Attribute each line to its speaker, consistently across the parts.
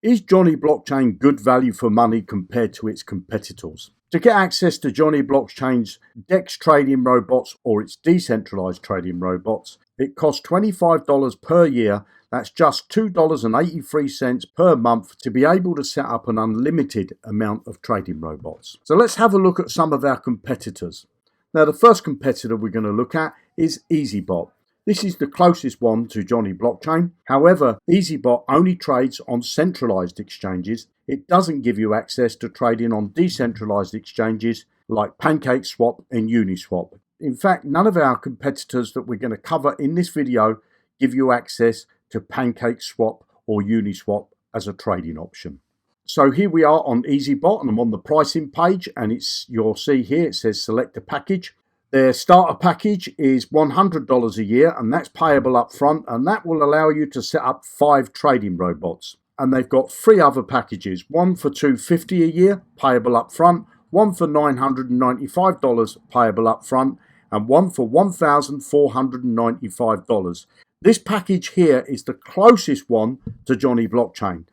Speaker 1: Is Johnny Blockchain good value for money compared to its competitors? To get access to Johnny Blockchain's DEX trading robots or its decentralized trading robots, it costs $25 per year. That's just $2.83 per month to be able to set up an unlimited amount of trading robots. So let's have a look at some of our competitors. Now, the first competitor we're going to look at is EasyBot. This is the closest one to Johnny Blockchain. However, EasyBot only trades on centralized exchanges. It doesn't give you access to trading on decentralized exchanges like PancakeSwap and Uniswap. In fact, none of our competitors that we're going to cover in this video give you access to PancakeSwap or Uniswap as a trading option. So here we are on EasyBot, and I'm on the pricing page, and you'll see here it says select a package. Their starter package is $100 a year, and that's payable up front, and that will allow you to set up 5 trading robots. And they've got 3 other packages, one for $250 a year, payable up front, one for $995 payable up front, and one for $1,495. This package here is the closest one to Johnny Blockchain,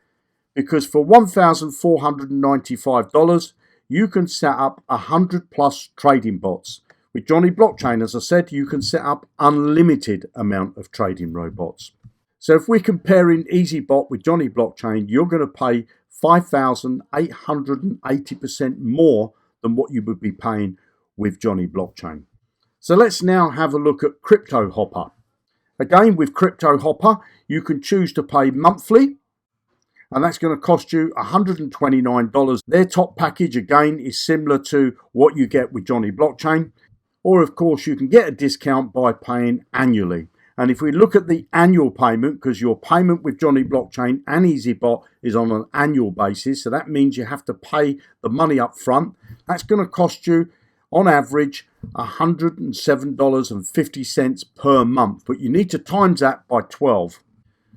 Speaker 1: because for $1,495 you can set up 100 plus trading bots. With Johnny Blockchain, as I said, you can set up unlimited amount of trading robots. So if we're comparing EasyBot with Johnny Blockchain, you're going to pay 5,880% more than what you would be paying with Johnny Blockchain. So let's now have a look at Crypto Hopper. Again, with Crypto Hopper, you can choose to pay monthly, and that's going to cost you $129. Their top package, again, is similar to what you get with Johnny Blockchain. Or, of course, you can get a discount by paying annually. And if we look at the annual payment, because your payment with Johnny Blockchain and EasyBot is on an annual basis, so that means you have to pay the money up front. That's going to cost you, on average, $107.50 per month. But you need to times that by 12.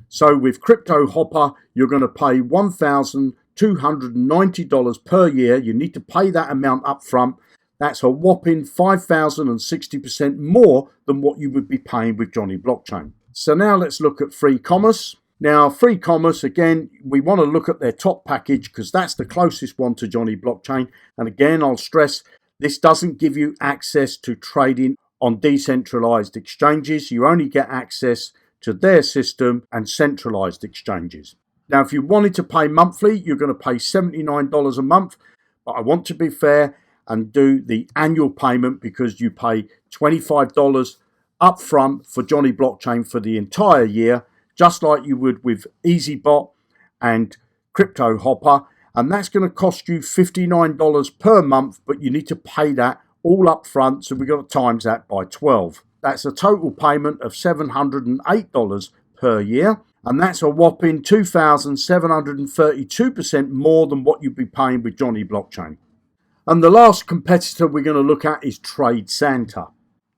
Speaker 1: So with Crypto Hopper, you're going to pay $1,290 per year. You need to pay that amount up front. That's a whopping 5,060% more than what you would be paying with Johnny Blockchain. So now let's look at Free Commerce. Now, Free Commerce, again, we want to look at their top package because that's the closest one to Johnny Blockchain. And again, I'll stress, this doesn't give you access to trading on decentralized exchanges. You only get access to their system and centralized exchanges. Now, if you wanted to pay monthly, you're going to pay $79 a month. But I want to be fair and do the annual payment because you pay $25 up front for Johnny Blockchain for the entire year, just like you would with EasyBot and Crypto Hopper. And that's going to cost you $59 per month, but you need to pay that all up front. So we've got to times that by 12. That's a total payment of $708 per year. And that's a whopping 2,732% more than what you'd be paying with Johnny Blockchain. And the last competitor we're going to look at is TradeSanta.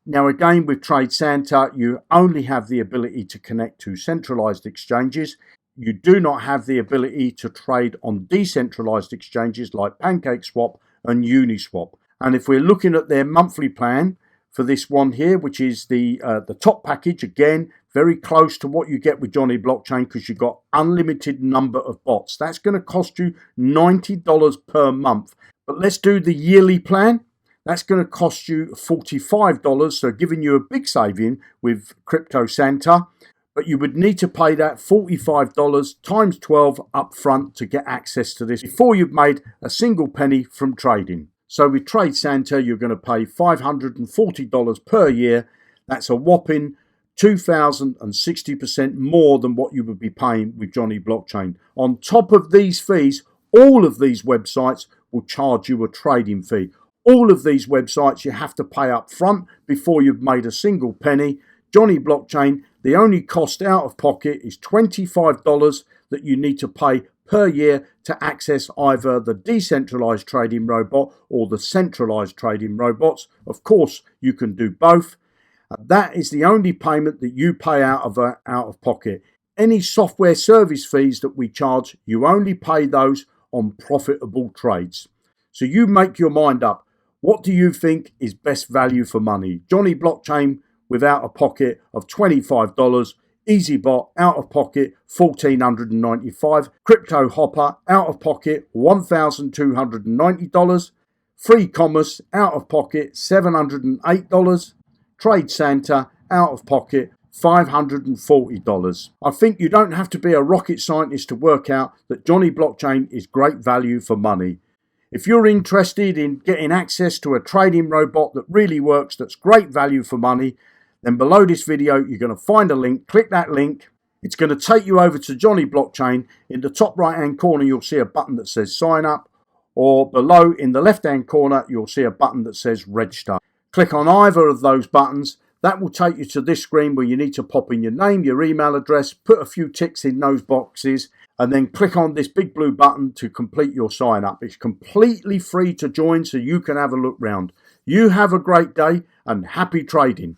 Speaker 1: Now again, with TradeSanta, you only have the ability to connect to centralized exchanges. You do not have the ability to trade on decentralized exchanges like PancakeSwap and Uniswap. And if we're looking at their monthly plan for this one here, which is the top package, again, very close to what you get with Johnny Blockchain because you've got unlimited number of bots. That's going to cost you $90 per month. But let's do the yearly plan. That's going to cost you $45, so giving you a big saving with TradeSanta. But you would need to pay that $45 times 12 up front to get access to this before you've made a single penny from trading. So with TradeSanta, you're going to pay $540 per year. That's a whopping 2,060% more than what you would be paying with Johnny Blockchain. On top of these fees, all of these websites will charge you a trading fee. All of these websites you have to pay up front before you've made a single penny. Johnny Blockchain, the only cost out of pocket is $25 that you need to pay per year to access either the decentralized trading robot or the centralized trading robots. Of course, you can do both. That is the only payment that you pay out of pocket. Any software service fees that we charge, you only pay those on profitable trades. So you make your mind up. What do you think is best value for money? Johnny Blockchain without a pocket of $25 EasyBot, out of pocket $1,495. Crypto Hopper, out of pocket $1,290. Free Commerce, out of pocket $708. Trade Santa, out of pocket $540. I think you don't have to be a rocket scientist to work out that Johnny Blockchain is great value for money. If you're interested in getting access to a trading robot that really works, that's great value for money, then below this video you're going to find a link. Click that link. It's going to take you over to Johnny Blockchain. In the top right hand corner you'll see a button that says sign up, or below in the left hand corner you'll see a button that says register. Click on either of those buttons. That will take you to this screen where you need to pop in your name, your email address, put a few ticks in those boxes, and then click on this big blue button to complete your sign up. It's completely free to join, so you can have a look round. You have a great day and happy trading.